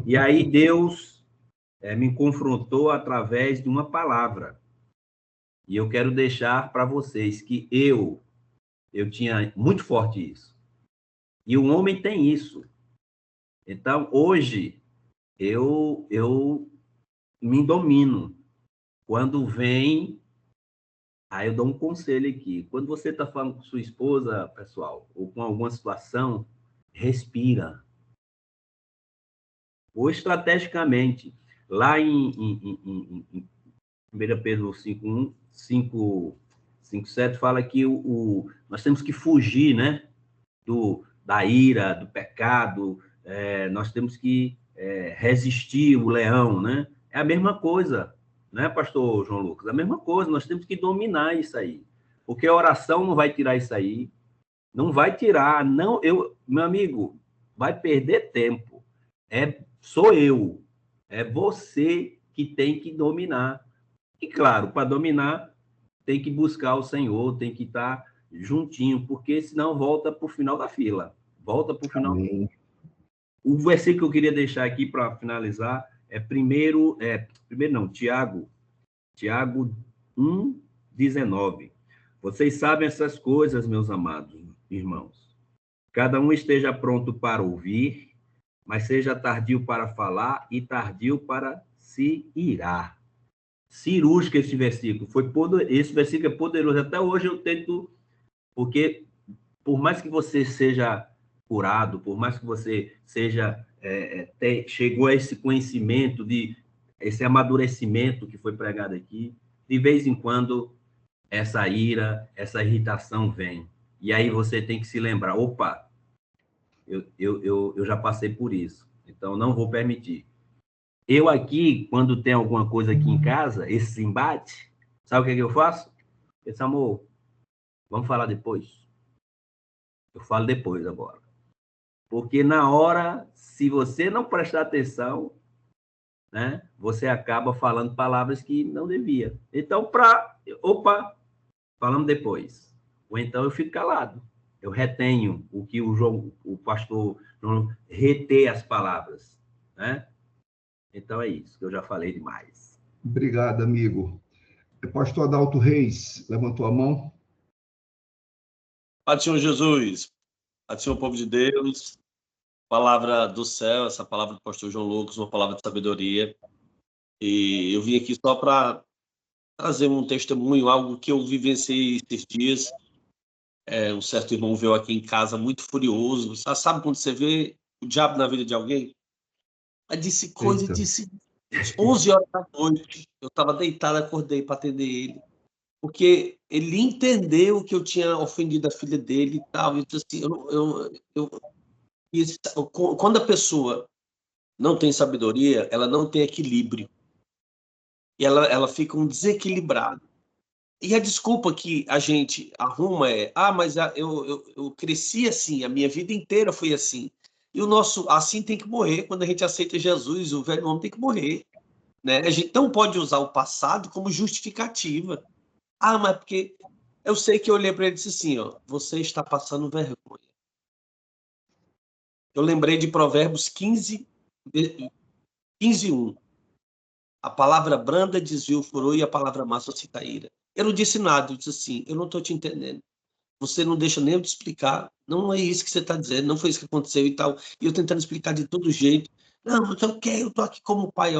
E aí Deus me confrontou através de uma palavra. E eu quero deixar para vocês que eu tinha muito forte isso. E o homem tem isso. Então, hoje, eu me domino. Quando vem, aí eu dou um conselho aqui. Quando você está falando com sua esposa, pessoal, ou com alguma situação, respira. Ou estrategicamente. Lá em 1 Pedro 5:1, 5:7, fala que nós temos que fugir, né? Da ira, do pecado, nós temos que resistir o leão, né? É a mesma coisa, né, pastor João Lucas? A mesma coisa, nós temos que dominar isso aí, porque a oração não vai tirar isso aí, não vai tirar, não, meu amigo, vai perder tempo, sou eu, é você que tem que dominar, e claro, para dominar, tem que buscar o Senhor, tem que estar juntinho, porque senão volta para o final da fila. Volta para o final. Amém. O versículo que eu queria deixar aqui para finalizar é Tiago 1:19. Vocês sabem essas coisas, meus amados irmãos. Cada um esteja pronto para ouvir, mas seja tardio para falar e tardio para se irar. Cirúrgico esse versículo. Esse versículo é poderoso. Até hoje eu tento, porque por mais que você seja curado, por mais que você seja chegou a esse conhecimento, esse amadurecimento que foi pregado aqui, de vez em quando essa ira, essa irritação vem. E aí você tem que se lembrar, opa, eu já passei por isso, então não vou permitir. Eu aqui, quando tem alguma coisa aqui em casa, esse embate, sabe o que eu faço? Esse amor, vamos falar depois. Eu falo depois agora. Porque na hora, se você não prestar atenção, né, você acaba falando palavras que não devia. Então, opa, falamos depois. Ou então eu fico calado. Eu retenho o que o pastor João retém as palavras, né? Então é isso, que eu já falei demais. Obrigado, amigo. Pastor Adalto Reis, levantou a mão. Pai do Senhor Jesus, Pai do Senhor povo de Deus, palavra do céu, essa palavra do pastor João Lucas, uma palavra de sabedoria. E eu vim aqui só para trazer um testemunho, algo que eu vivenciei esses dias. Um certo irmão veio aqui em casa muito furioso. Sabe quando você vê o diabo na vida de alguém? Aí disse coisa, disse 11 horas da noite. Eu estava deitado, acordei para atender ele. Porque ele entendeu que eu tinha ofendido a filha dele e tal. E disse assim, quando a pessoa não tem sabedoria, ela não tem equilíbrio. E ela fica um desequilibrado. E a desculpa que a gente arruma mas eu cresci assim, a minha vida inteira foi assim. E o nosso assim tem que morrer. Quando a gente aceita Jesus, o velho homem tem que morrer. Né? A gente não pode usar o passado como justificativa. Mas porque eu sei que eu olhei para ele e disse assim, você está passando vergonha. Eu lembrei de Provérbios 15:1. A palavra branda desvia o furor e a palavra massa suscita a ira. Eu não disse nada, eu disse assim, eu não estou te entendendo. Você não deixa nem eu te explicar. Não é isso que você está dizendo, não foi isso que aconteceu e tal. E eu tentando explicar de todo jeito. Não, então eu estou aqui como pai,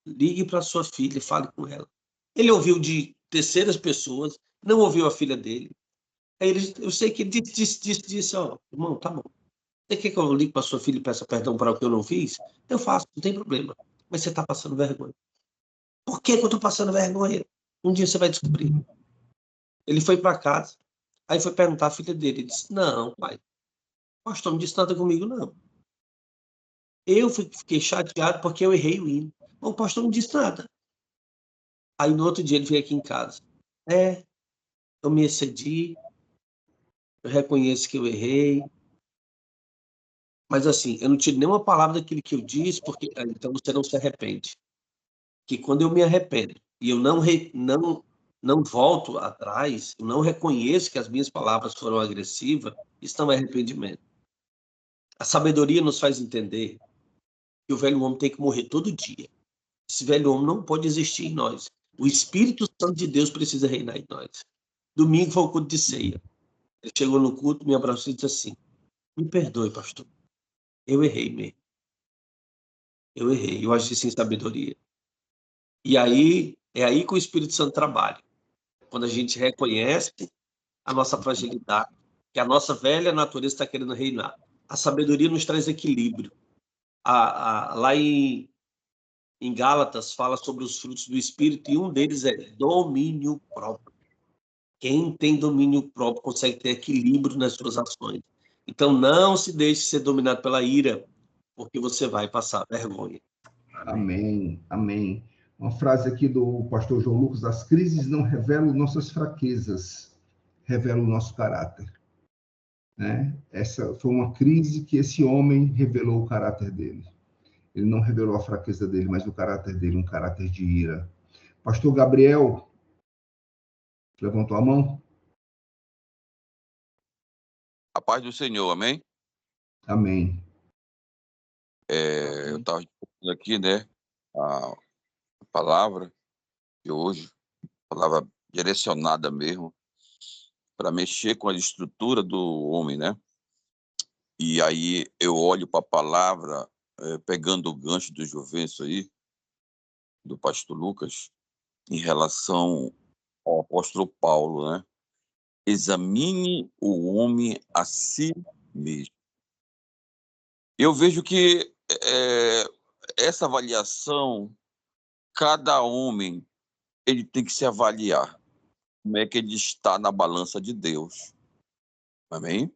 ligue para sua filha e fale com ela. Ele ouviu de terceiras pessoas, não ouviu a filha dele. Aí eu sei que ele disse, irmão, tá bom. Você quer que eu ligue para sua filha e peça perdão para o que eu não fiz? Eu faço, não tem problema. Mas você está passando vergonha. Por que eu estou passando vergonha? Um dia você vai descobrir. Ele foi para casa, aí foi perguntar à filha dele. Ele disse, não, pai, o pastor não disse nada comigo, não. Eu fiquei chateado porque eu errei o hino. O pastor não disse nada. Aí no outro dia ele veio aqui em casa. Eu me excedi, eu reconheço que eu errei, mas assim, eu não tiro nenhuma palavra daquilo que eu disse, porque então você não se arrepende. Que quando eu me arrependo e eu não volto atrás, eu não reconheço que as minhas palavras foram agressivas, isso não é arrependimento. A sabedoria nos faz entender que o velho homem tem que morrer todo dia. Esse velho homem não pode existir em nós. O Espírito Santo de Deus precisa reinar em nós. Domingo foi o culto de ceia. Ele chegou no culto, me abraçou e disse assim, me perdoe, pastor. Eu errei mesmo. Eu errei. Eu agi sem sabedoria. E aí, é aí que o Espírito Santo trabalha. Quando a gente reconhece a nossa fragilidade, que a nossa velha natureza está querendo reinar. A sabedoria nos traz equilíbrio. Lá em Gálatas fala sobre os frutos do Espírito e um deles é domínio próprio. Quem tem domínio próprio consegue ter equilíbrio nas suas ações. Então, não se deixe ser dominado pela ira, porque você vai passar vergonha. Amém, amém. Uma frase aqui do pastor João Lucas: as crises não revelam nossas fraquezas, revelam o nosso caráter. Né? Essa foi uma crise que esse homem revelou o caráter dele. Ele não revelou a fraqueza dele, mas o caráter dele, um caráter de ira. Pastor Gabriel, levantou a mão? A paz do Senhor, amém? Amém. Eu estava aqui, né, a palavra de hoje, palavra direcionada mesmo, para mexer com a estrutura do homem, né? E aí eu olho para a palavra, pegando o gancho do Juvencio aí, do pastor Lucas, em relação ao apóstolo Paulo, né? Examine o homem a si mesmo. Eu vejo que essa avaliação, cada homem ele tem que se avaliar. Como é que ele está na balança de Deus. Amém?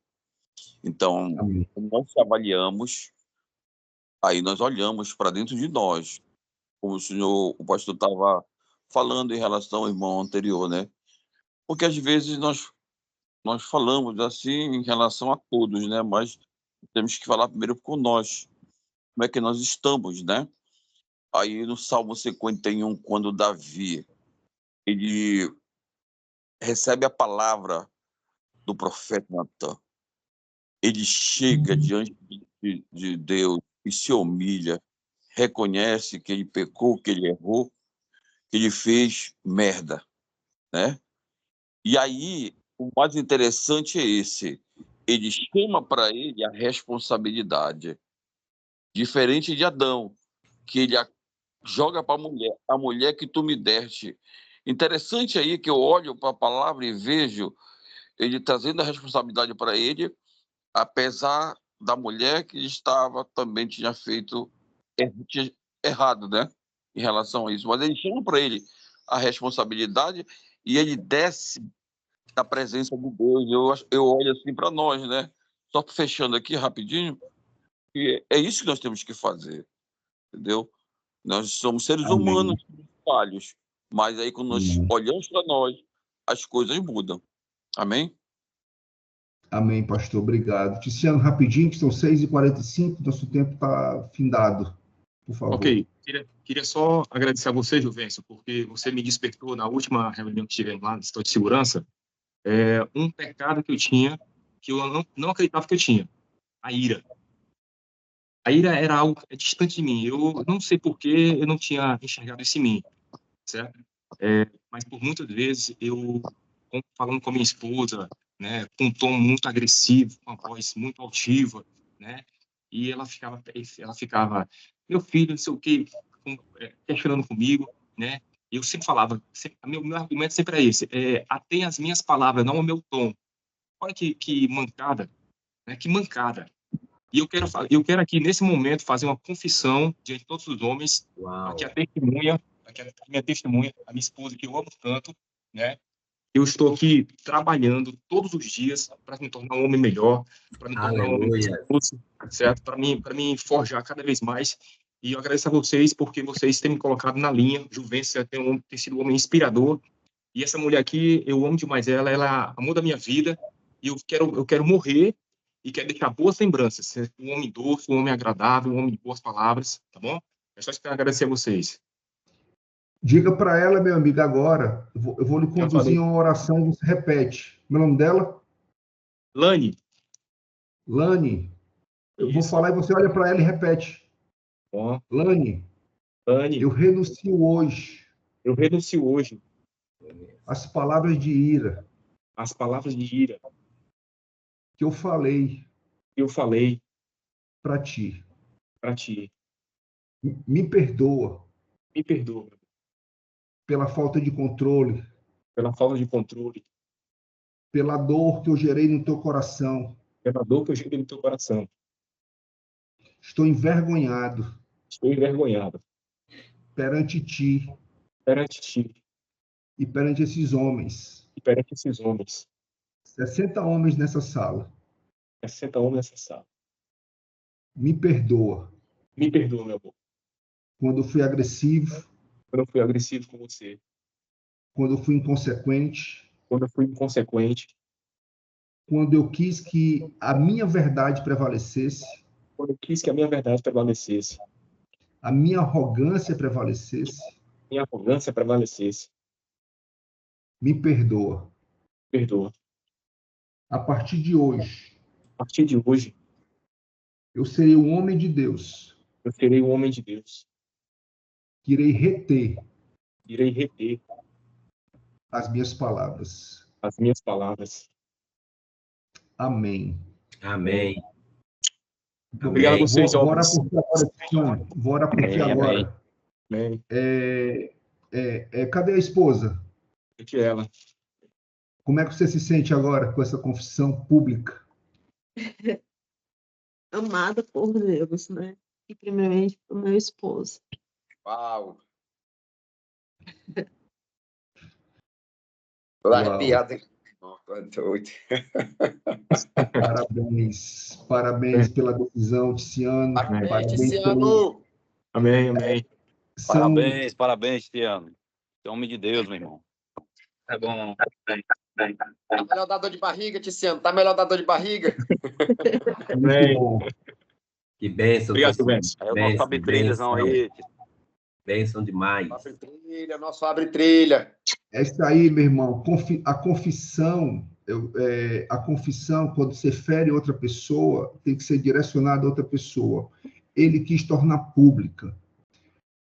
Então, Amém. nós se avaliamos, aí nós olhamos para dentro de nós, como o pastor estava falando em relação ao irmão anterior, né? Porque às vezes nós falamos assim em relação a todos, né? Mas temos que falar primeiro com nós. Como é que nós estamos, né? Aí no Salmo 51, quando Davi ele recebe a palavra do profeta Natan, ele chega diante de Deus e se humilha, reconhece que ele pecou, que ele errou, que ele fez merda, né? E aí, o mais interessante é esse, ele chama para ele a responsabilidade, diferente de Adão, que ele joga para a mulher que tu me deste. Interessante aí que eu olho para a palavra e vejo ele trazendo a responsabilidade para ele, apesar da mulher que estava também tinha feito errado, né, em relação a isso. Mas ele chama para ele a responsabilidade e ele desce da presença de Deus. Eu olho assim para nós, né? Só fechando aqui rapidinho, e é isso que nós temos que fazer, entendeu? Nós somos seres Amém. humanos falhos, mas aí quando nós Amém. olhamos para nós, as coisas mudam. Amém? Amém, pastor. Obrigado. Tiziano, rapidinho, que são 6h45, nosso tempo está findado. Por favor. Ok. Queria só agradecer a você, Juvencio, porque você me despertou na última reunião que tivemos lá no Instituto de Segurança, um pecado que eu tinha, que eu não acreditava que eu tinha, a ira. A ira era algo distante de mim. Eu não sei por que eu não tinha enxergado isso em mim, certo? Mas por muitas vezes eu, falando com a minha esposa, né, com um tom muito agressivo, com uma voz muito altiva, né, e ela ficava, meu filho, não sei o quê, questionando comigo, né, e eu sempre falava, meu argumento sempre é esse, atém as minhas palavras, não o meu tom. Olha que mancada, né, que mancada. E eu quero aqui, nesse momento, fazer uma confissão diante de todos os homens, Uau. aqui a minha testemunha, a minha esposa, que eu amo tanto, né? Eu estou aqui trabalhando todos os dias para me tornar um homem melhor, para me tornar um homem mais Aleluia. justo, certo? Para mim forjar cada vez mais. E eu agradeço a vocês porque vocês têm me colocado na linha. Juvencio tem sido um homem inspirador. E essa mulher aqui, eu amo demais ela. Ela amou da minha vida. E eu quero morrer e quero deixar boas lembranças. Ser um homem doce, um homem agradável, um homem de boas palavras, tá bom? É só isso que eu quero agradecer a vocês. Diga para ela, meu amigo, agora. Eu vou lhe Já conduzir falei. a uma oração e você repete. Meu nome dela? Lani. Lani. Eu vou Isso. falar e você olha para ela e repete. Bom. Lani, Lani, eu renuncio hoje eu renuncio hoje às palavras de ira às palavras de ira que eu falei que eu falei para ti. para ti. Me perdoa Me perdoa pela falta de controle, pela falta de controle, pela dor que eu gerei no teu coração. pela dor que eu gerei no teu coração. Estou envergonhado Estou envergonhado perante ti perante ti e perante esses homens. e perante esses homens. 60 homens nessa sala. 60 homens nessa sala. Me perdoa Me perdoa, meu amor, quando eu fui agressivo, quando eu fui agressivo com você, quando eu fui inconsequente, quando eu fui inconsequente, quando eu quis que a minha verdade prevalecesse, quando eu quis que a minha verdade prevalecesse, a minha arrogância prevalecesse. minha arrogância prevalecesse. Me perdoa. Perdoa. A partir de hoje, A partir de hoje, eu serei um homem de Deus, eu serei um homem de Deus. que irei reter Irei reter as minhas palavras. as minhas palavras. Amém. Amém. Obrigado a vocês, Vou orar homens. por ti agora, Cristiano. Vou orar por ti Amém, agora. Amém. Cadê a esposa? Que ela. Como é que você se sente agora com essa confissão pública? amada por Deus, né? E primeiramente por meu esposo. Uau! Lá é Uau. piada. Doido. Parabéns. Parabéns pela decisão, Tiziano. Parabéns, Tiziano! Amém, amém. Parabéns, Tiziano. Você é homem de Deus, meu irmão. Tá bom. Tá melhor dar dor de barriga, Tiziano. Tá melhor dar dor de barriga. Muito bom. Que bênção. Obrigado, Venço. Aí o nosso abre-trilhazão aí. Bênção demais. Abre trilha, nosso abre trilha. É isso aí, meu irmão. A confissão, quando você fere outra pessoa, tem que ser direcionada a outra pessoa. Ele quis tornar pública.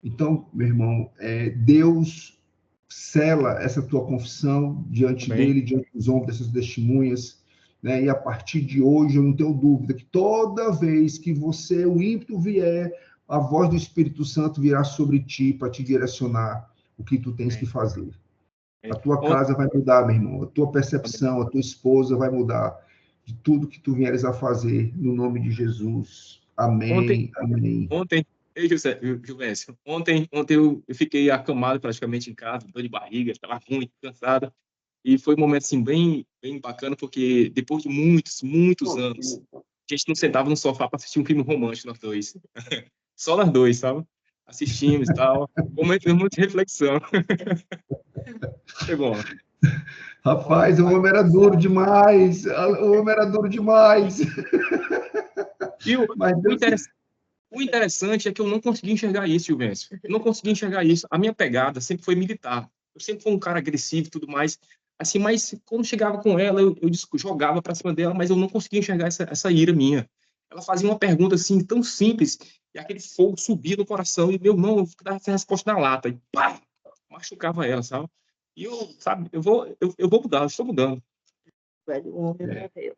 Então, meu irmão, Deus sela essa tua confissão diante dele, diante dos homens, dessas testemunhas, né? E a partir de hoje, eu não tenho dúvida que toda vez que o ímpeto vier, a voz do Espírito Santo virá sobre ti para te direcionar o que tu tens que fazer. A tua casa vai mudar, meu irmão. A tua percepção, a tua esposa vai mudar de tudo que tu vieres a fazer, no nome de Jesus. Amém. Amém. Ei, Juvencio, ontem eu fiquei acamado praticamente em casa, dor de barriga, estava ruim, cansada, e foi um momento assim bem bacana, porque depois de muitos anos, a gente não sentava no sofá para assistir um filme romântico nós dois, só nós dois, sabe? Assistimos e tal, momento de reflexão. Foi bom. Rapaz, o homem era duro demais. E o interessante é que eu não consegui enxergar isso, Juvencio. Eu não consegui enxergar isso. A minha pegada sempre foi militar. Eu sempre fui um cara agressivo e tudo mais. Assim, mas quando chegava com ela, eu jogava para cima dela, mas eu não conseguia enxergar essa ira minha. Ela fazia uma pergunta assim, tão simples, e aquele fogo subia no coração, e meu irmão, eu dava essa resposta na lata, e pá, machucava ela, sabe? E eu, sabe, eu vou mudar, eu estou mudando. Velho homem morreu.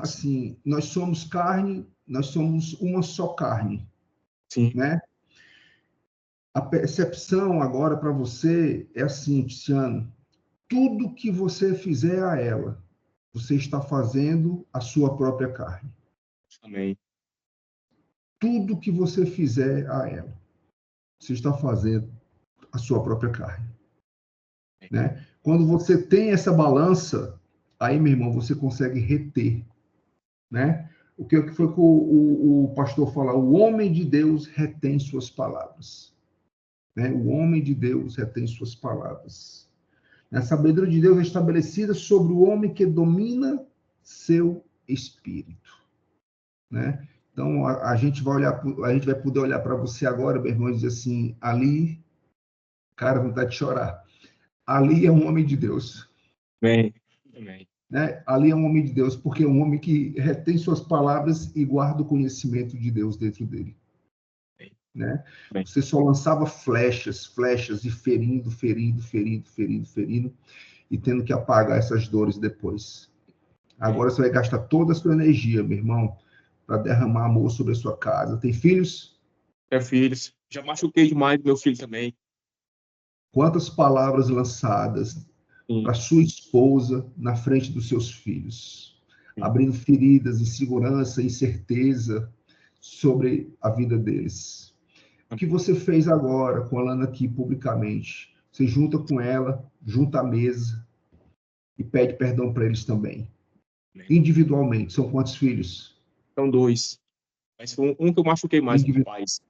Assim, nós somos carne, nós somos uma só carne. Sim. Né? A percepção agora para você é assim, Tiziano, tudo que você fizer a ela, você está fazendo a sua própria carne. Amém. Tudo que você fizer a ela, você está fazendo a sua própria carne. Né? Quando você tem essa balança, aí, meu irmão, você consegue reter. Né? O que foi que o pastor falou? O homem de Deus retém suas palavras. Né? O homem de Deus retém suas palavras. A sabedoria de Deus é estabelecida sobre o homem que domina seu espírito. Né? Então, a gente vai poder olhar para você agora, meu irmão, e dizer assim, ali, cara, vontade de chorar. Ali é um homem de Deus. Amém. Né? Ali é um homem de Deus, porque é um homem que retém suas palavras e guarda o conhecimento de Deus dentro dele. Né? Você só lançava flechas e ferindo, e tendo que apagar essas dores depois. Agora você vai gastar toda a sua energia, meu irmão, para derramar amor sobre a sua casa. Tem filhos? Tenho filhos. Já machuquei demais meu filho também. Quantas palavras lançadas para sua esposa na frente dos seus filhos, abrindo feridas, insegurança, incerteza sobre a vida deles. O que você fez agora com a Lana aqui publicamente? Você junta com ela, junta à mesa e pede perdão para eles também. Individualmente. São quantos filhos? São 2. Mas foi um que eu machuquei mais com os pais.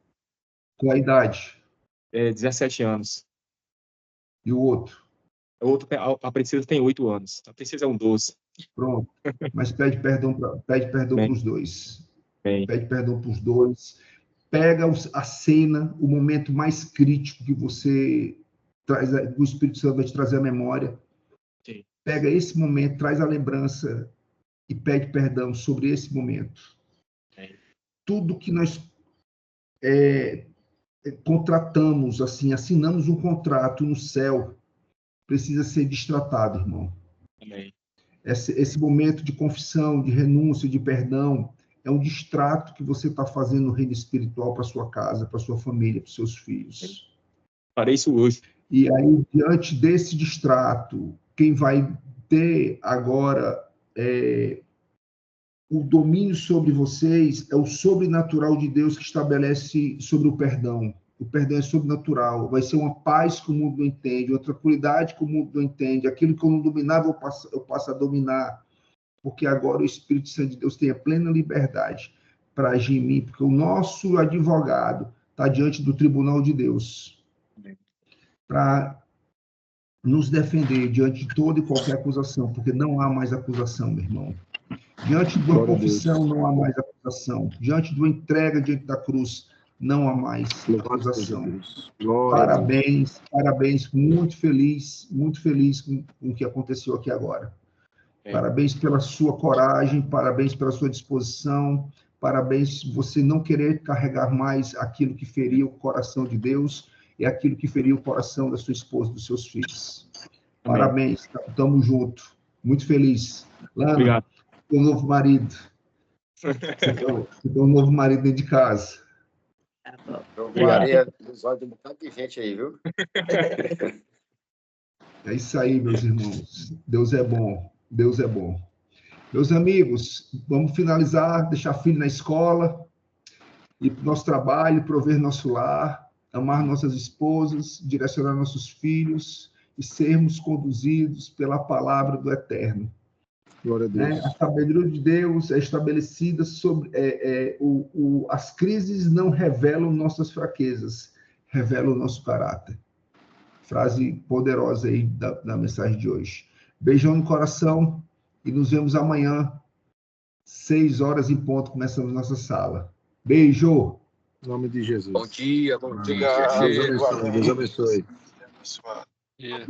Qual a idade? 17 anos. E o outro? A princesa tem 8 anos. A princesa é um 12. Pronto. Mas pede perdão para os dois. Pede perdão para os dois. Pega a cena, o momento mais crítico que você traz, o Espírito Santo vai te trazer a memória. Sim. Pega esse momento, traz a lembrança e pede perdão sobre esse momento. Tudo que nós contratamos, assim, assinamos um contrato no céu, precisa ser destratado, irmão. Amém. Esse momento de confissão, de renúncia, de perdão, é um distrato que você está fazendo no reino espiritual para sua casa, para sua família, para seus filhos. Farei isso hoje. E aí, diante desse distrato, quem vai ter agora o domínio sobre vocês é o sobrenatural de Deus que estabelece sobre o perdão. O perdão é sobrenatural. Vai ser uma paz que o mundo não entende, uma tranquilidade que o mundo não entende. Aquilo que eu não dominava, eu passo a dominar. Porque agora o Espírito Santo de Deus tem a plena liberdade para agir em mim, porque o nosso advogado está diante do tribunal de Deus para nos defender diante de toda e qualquer acusação, porque não há mais acusação, meu irmão. Diante de uma confissão, não há mais acusação. Diante de uma entrega diante da cruz, não há mais acusação. Parabéns, parabéns, muito feliz com o que aconteceu aqui agora. Parabéns pela sua coragem, parabéns pela sua disposição, parabéns por você não querer carregar mais aquilo que feria o coração de Deus e aquilo que feria o coração da sua esposa, dos seus filhos. Amém. Parabéns, estamos juntos. Muito feliz. Lana, obrigado. Um novo marido. Você tem um novo marido dentro de casa. Maria dos olhos de um bocado de gente aí, viu? É isso aí, meus irmãos. Deus é bom. Deus é bom. Meus amigos, vamos finalizar, deixar filho na escola, ir para o nosso trabalho, prover nosso lar, amar nossas esposas, direcionar nossos filhos e sermos conduzidos pela palavra do Eterno. Glória a Deus. A sabedoria de Deus é estabelecida sobre... as crises não revelam nossas fraquezas, revelam o nosso caráter. Frase poderosa aí da mensagem de hoje. Beijão no coração e nos vemos amanhã, 6 horas em ponto, começamos nossa sala. Beijo! Em nome de Jesus. Bom dia, bom dia. Deus abençoe. Deus abençoe. Yeah.